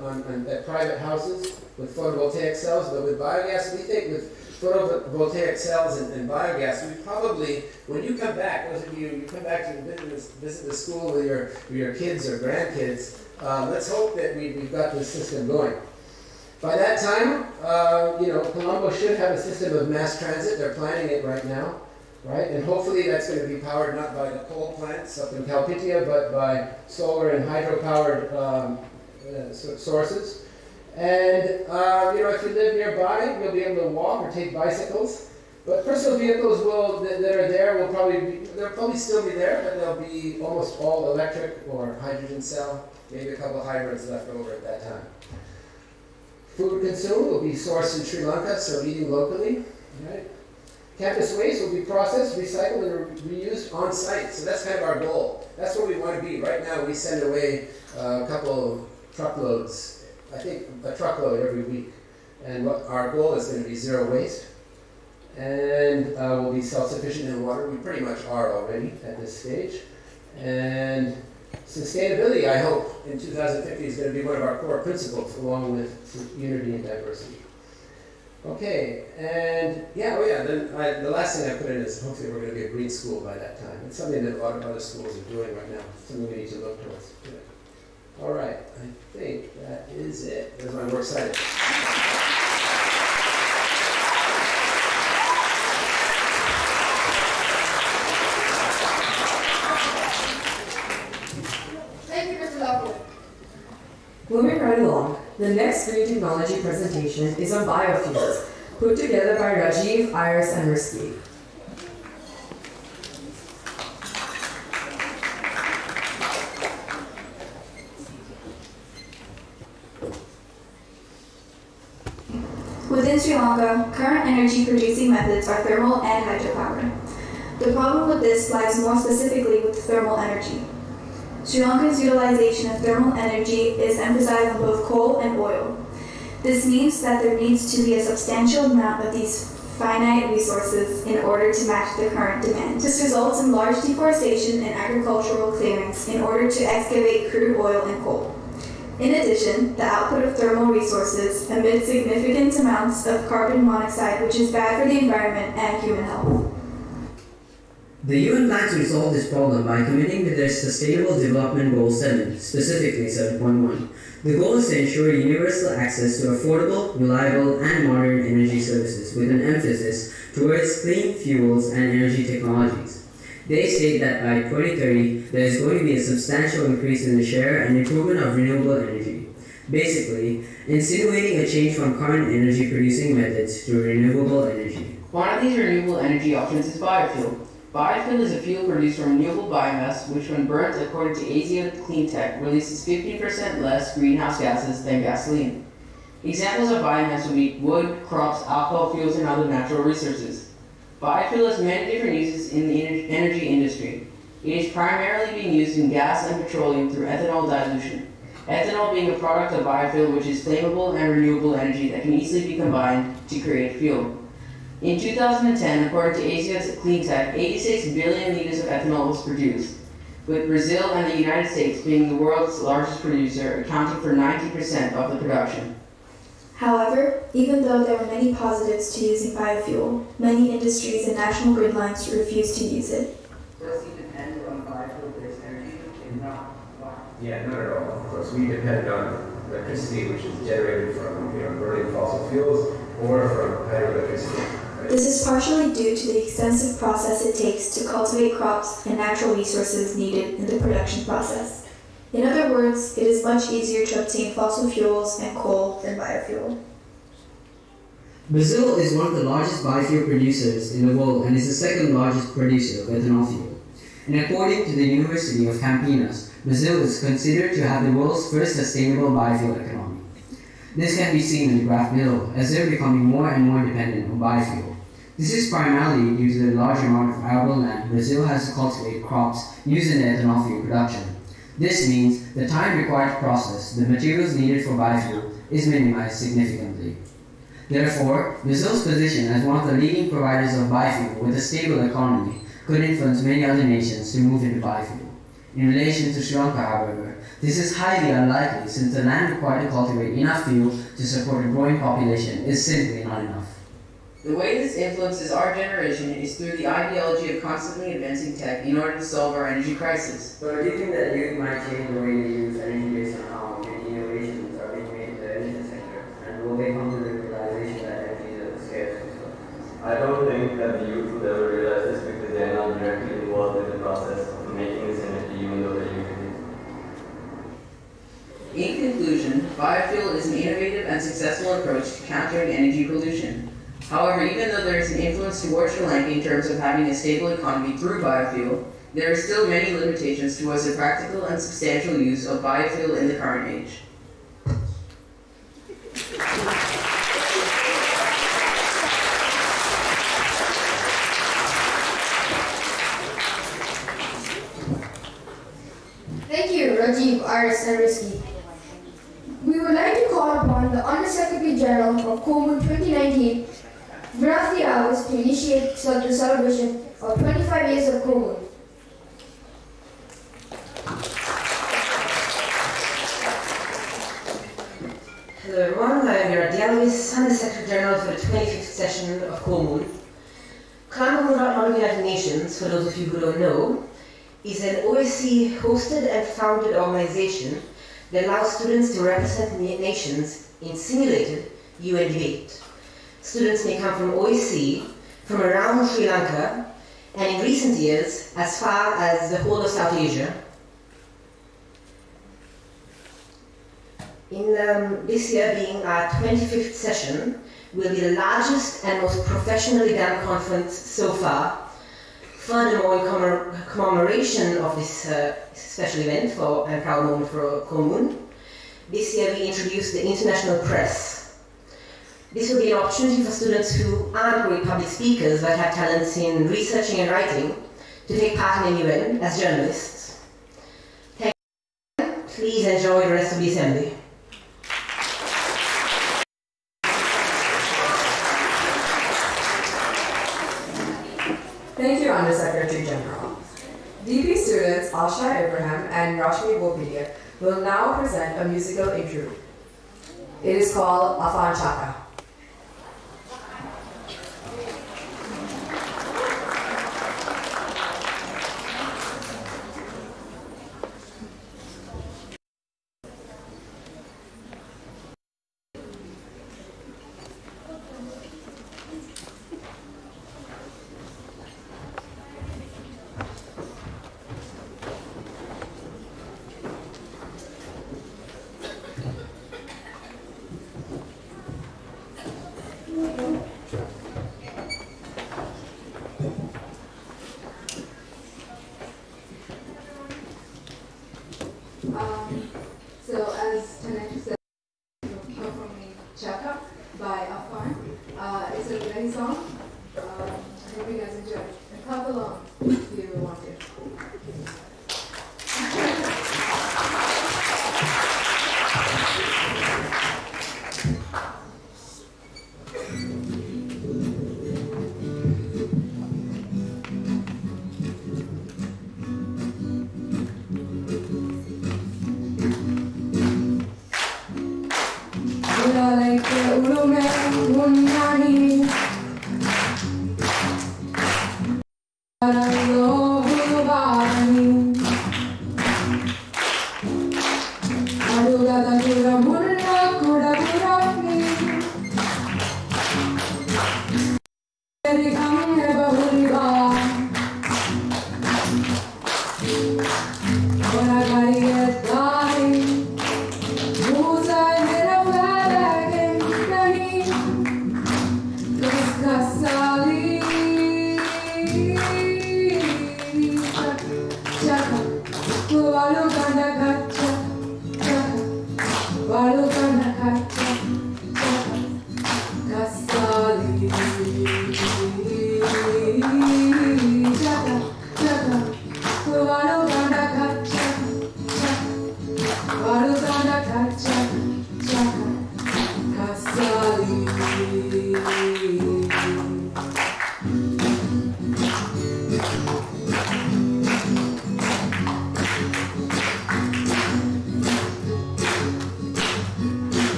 at private houses with photovoltaic cells. But with biogas, we think with photovoltaic cells and biogas, we probably, when you come back, those of you come back to visit the school with your kids or grandkids, let's hope that we've got this system going. By that time, you know, Colombo should have a system of mass transit. They're planning it right now, right? And hopefully that's going to be powered not by the coal plants up in Kalpitiya, but by solar and hydro-powered sources. And, you know, if you live nearby, you'll be able to walk or take bicycles. But personal vehicles that are there they'll probably still be there, but they'll be almost all electric or hydrogen cell, maybe a couple of hybrids left over at that time. Food consumed will be sourced in Sri Lanka, so eating locally. Right? Campus waste will be processed, recycled, and reused on site. So that's kind of our goal. That's where we want to be. Right now, we send away a couple of truckloads, I think a truckload every week. And what our goal is going to be zero waste. And we'll be self-sufficient in water. We pretty much are already at this stage. And sustainability, I hope, in 2050 is going to be one of our core principles, along with unity and diversity. Okay, and then the last thing I put in is hopefully we're going to be a green school by that time. It's something that a lot of other schools are doing right now, something we need to look towards. All right, I think that is it. That's why I'm more excited. Moving right along, the next green technology presentation is on biofuels, put together by Rajiv, Iris, and Risky. Within Sri Lanka, current energy producing methods are thermal and hydropower. The problem with this lies more specifically with thermal energy. Sri Lanka's utilization of thermal energy is emphasized on both coal and oil. This means that there needs to be a substantial amount of these finite resources in order to match the current demand. This results in large deforestation and agricultural clearings in order to excavate crude oil and coal. In addition, the output of thermal resources emits significant amounts of carbon monoxide, which is bad for the environment and human health. The UN plans to resolve this problem by committing to their Sustainable Development Goal 7, specifically 7.1. The goal is to ensure universal access to affordable, reliable, and modern energy services with an emphasis towards clean fuels and energy technologies. They state that by 2030, there is going to be a substantial increase in the share and improvement of renewable energy, basically insinuating a change from current energy-producing methods to renewable energy. One of these renewable energy options is biofuel. Biofuel is a fuel produced from renewable biomass, which when burnt, according to Asia Cleantech, releases 15% less greenhouse gases than gasoline. Examples of biomass would be wood, crops, alcohol fuels, and other natural resources. Biofuel has many different uses in the energy industry. It is primarily being used in gas and petroleum through ethanol dilution. Ethanol being a product of biofuel which is flammable and renewable energy that can easily be combined to create fuel. In 2010, according to Asia Cleantech, 86 billion liters of ethanol was produced, with Brazil and the United States being the world's largest producer, accounting for 90% of the production. However, even though there are many positives to using biofuel, many industries and national grid lines refuse to use it. Does it depend on biofuel-based energy? Yeah, not at all. Of course, we depend on electricity, which is generated from burning fossil fuels or from hydroelectricity. This is partially due to the extensive process it takes to cultivate crops and natural resources needed in the production process. In other words, it is much easier to obtain fossil fuels and coal than biofuel. Brazil is one of the largest biofuel producers in the world and is the second largest producer of ethanol fuel. And according to the University of Campinas, Brazil is considered to have the world's first sustainable biofuel economy. This can be seen in the graph below, as they're becoming more and more dependent on biofuel. This is primarily due to the large amount of arable land Brazil has to cultivate crops used in the ethanol fuel production. This means the time required to process the materials needed for biofuel is minimized significantly. Therefore, Brazil's position as one of the leading providers of biofuel with a stable economy could influence many other nations to move into biofuel. In relation to Sri Lanka, however, this is highly unlikely since the land required to cultivate enough fuel to support a growing population is simply not enough. The way this influences our generation is through the ideology of constantly advancing tech in order to solve our energy crisis. So do you think that youth might change the way they use energy based on how many innovations are being made in the energy sector? And will they come to the realization that energy is a scarce resource? I don't think that the youth will ever realize this because they are not directly involved in the process of making this energy even though they use it. In conclusion, biofuel is an innovative and successful approach to countering energy pollution. However, even though there is an influence towards Sri Lanka in terms of having a stable economy through biofuel, there are still many limitations towards the practical and substantial use of biofuel in the current age. Thank you, Rajiv, Iris, and Risky. We would like to call upon the Under-Secretary General of Comun 2019, Virathi Hours, to initiate the celebration of 25 years of Comun. Hello everyone, I am Virathi Hours, Under-Secretary General for the 25th session of Comun. Colombo United Nations, for those of you who don't know, is an OSCE hosted and founded organization that allows students to represent nations in simulated UN debate. Students may come from OSCE, from around Sri Lanka, and in recent years, as far as the whole of South Asia. In this year being our 25th session, will be the largest and most professionally done conference so far. Furthermore, in commemoration of this special event and proud moment for Comun, this year we introduced the international press. This will be an opportunity for students who aren't great public speakers but have talents in researching and writing to take part in the UN as journalists. Thank you. Please enjoy the rest of the assembly. Thank you, Under-Secretary General. DP students Asha Abraham and Rashmi Bopidia will now present a musical interlude. It is called Afan Chaka. So as Tanesh said, Chaka by Afan. It's a Bengali song. I hope you guys enjoy it. And clap along if you want to.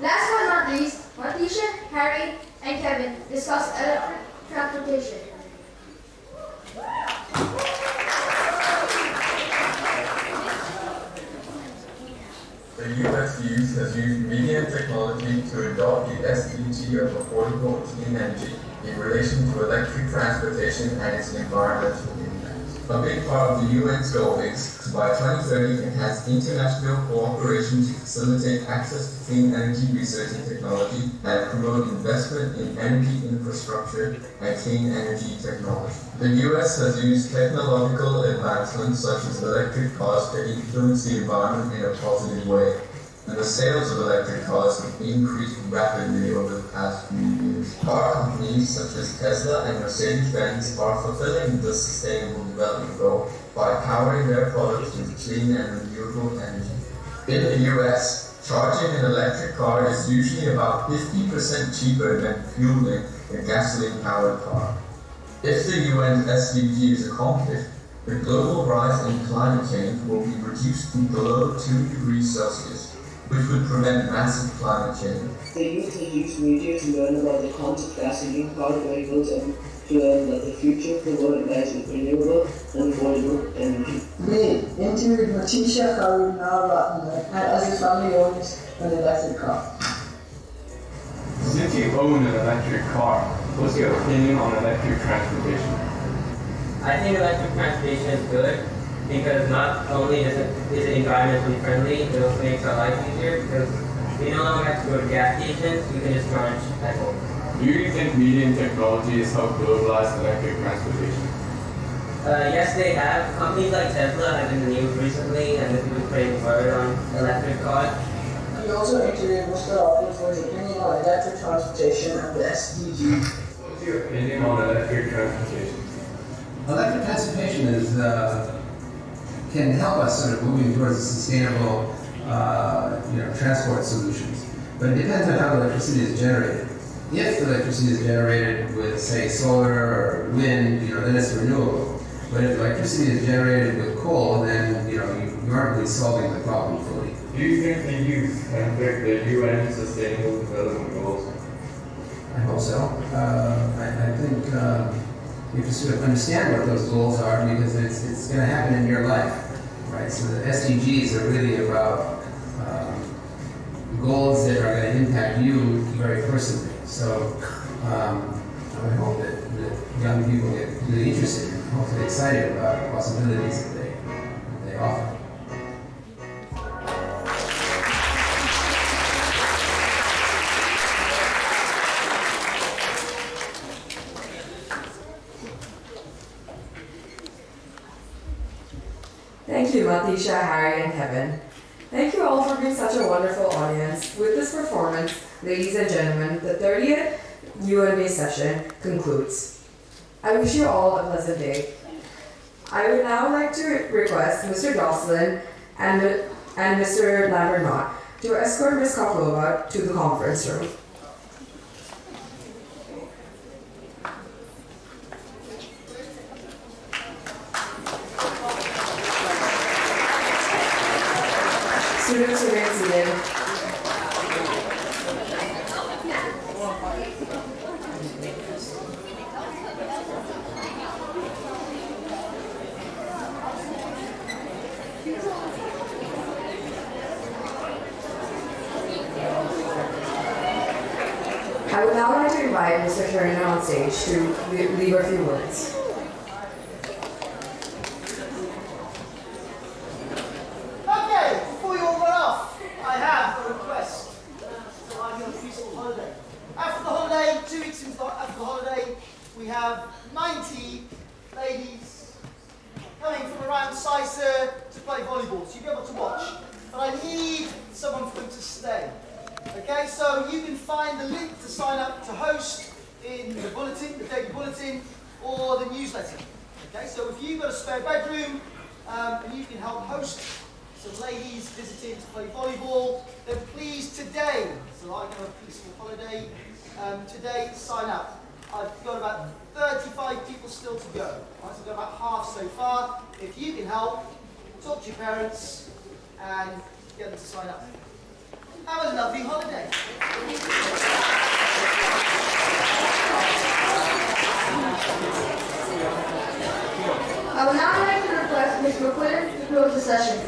Last but not least, Martisha, Harry, and Kevin discuss electric transportation. The US has used media and technology to adopt the SDG of affordable clean energy in relation to electric transportation and its environmental impacts. A big part of the UN's goal is to by 2030 enhance international cooperation to facilitate access to clean energy research and technology and promote investment in energy infrastructure and clean energy technology. The US has used technological advancements such as electric cars to influence the environment in a positive way, and the sales of electric cars have increased rapidly over the past few years. Car companies such as Tesla and Mercedes-Benz are fulfilling the sustainable development goal by powering their products with clean and renewable energy. In the US, charging an electric car is usually about 50% cheaper than fueling a gasoline-powered car. If the UN SDG is accomplished, the global rise in climate change will be reduced to below 2 degrees Celsius, which would prevent massive climate change. The youth has used media to learn about the concept of gasoline-powered vehicles and to learn that the future of the world lies with renewable and affordable energy. Me, interviewed Martisha, Harun, Nara, and as a family owns an electric car. Since you own an electric car, what's your opinion on electric transportation? I think electric transportation is good because not only is it environmentally friendly, it also makes our life easier because we no longer have to go to gas stations, we can just charge at home. Do you think media and technology has helped globalize electric transportation? Yes, they have. Companies like Tesla have been in the news recently and they've been spreading word on electric cars. He also interviewed Mr. Alford for his opinion on electric transportation and the SDG. What's your opinion on electric transportation? Electric transportation can help us sort of moving towards sustainable transport solutions. But it depends on how electricity is generated. if electricity is generated with, say, solar or wind, then it's renewable. But if electricity is generated with coal, then you aren't really solving the problem fully. Do you think the youth can affect the UN Sustainable Development Goals? I hope so. I think you have to sort of understand what those goals are, because it's going to happen in your life, right? So the SDGs are really about goals that are going to impact you very personally. So I would hope that young people get really interested and hopefully excited about the possibilities that they offer. Thank you, Latisha, Harry, and Kevin. Thank you all for being such a wonderful audience. With this performance, ladies and gentlemen, the 30th UNB session concludes. I wish you all a pleasant day. I would now like to request Mr. Dawson and Mr. Lavernot to escort Ms. Koplova to the conference room. Students remain seated. I would now like to invite Mr. Turner on stage to leave a few words. Okay, before you all run off, I have a request. So I'm on a peaceful holiday. After the holiday, 2 weeks after the holiday, we have 90 ladies coming from around Sicer to play volleyball, so you'll be able to watch. But I need someone for them to stay. Okay, so you can find the link to sign up to host in the bulletin, the daily bulletin, or the newsletter. Okay, so if you've got a spare bedroom and you can help host some ladies visiting to play volleyball, then please today, so I can have a peaceful holiday, today sign up. I've got about 35 people still to go. Right, so I've got about half so far. If you can help, talk to your parents and get them to sign up. Have a lovely holiday. I would now like to request Ms. McQuillan to close the session.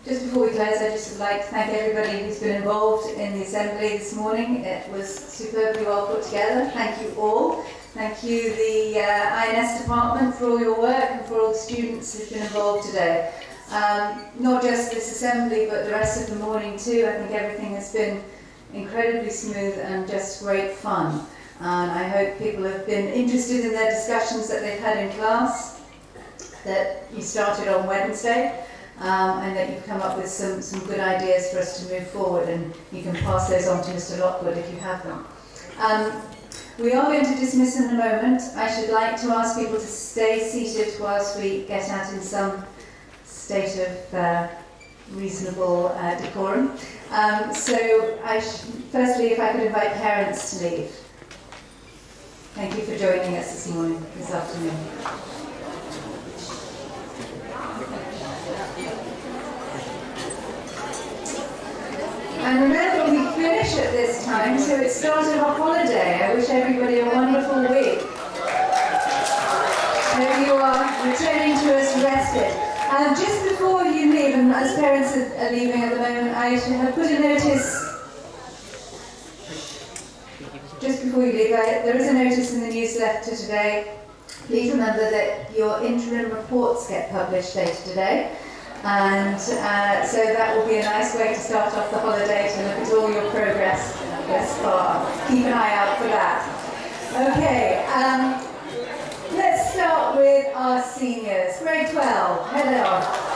Just before we close, I'd just like to thank everybody who's been involved in the assembly this morning. It was superbly well put together. Thank you all. Thank you, the INS department, for all your work and for all the students who've been involved today. Not just this assembly, but the rest of the morning too. I think everything has been incredibly smooth and just great fun. And I hope people have been interested in their discussions that they've had in class, that you started on Wednesday, and that you've come up with some good ideas for us to move forward, and you can pass those on to Mr. Lockwood if you have them. We are going to dismiss in a moment. I should like to ask people to stay seated whilst we get out in some state of reasonable decorum. Firstly, if I could invite parents to leave. Thank you for joining us this morning, this afternoon. And remember, we finish at this time, so it's start of our holiday. I wish everybody a wonderful week. Hope you are returning to us rested. Just before you leave, and as parents are leaving at the moment, I have put a notice. Just before you leave, there is a notice in the newsletter today. Please remember that your interim reports get published later today. And so that will be a nice way to start off the holiday, to look at all your progress thus far. Keep an eye out for that. Okay, let's start with our seniors. Grade 12, head on.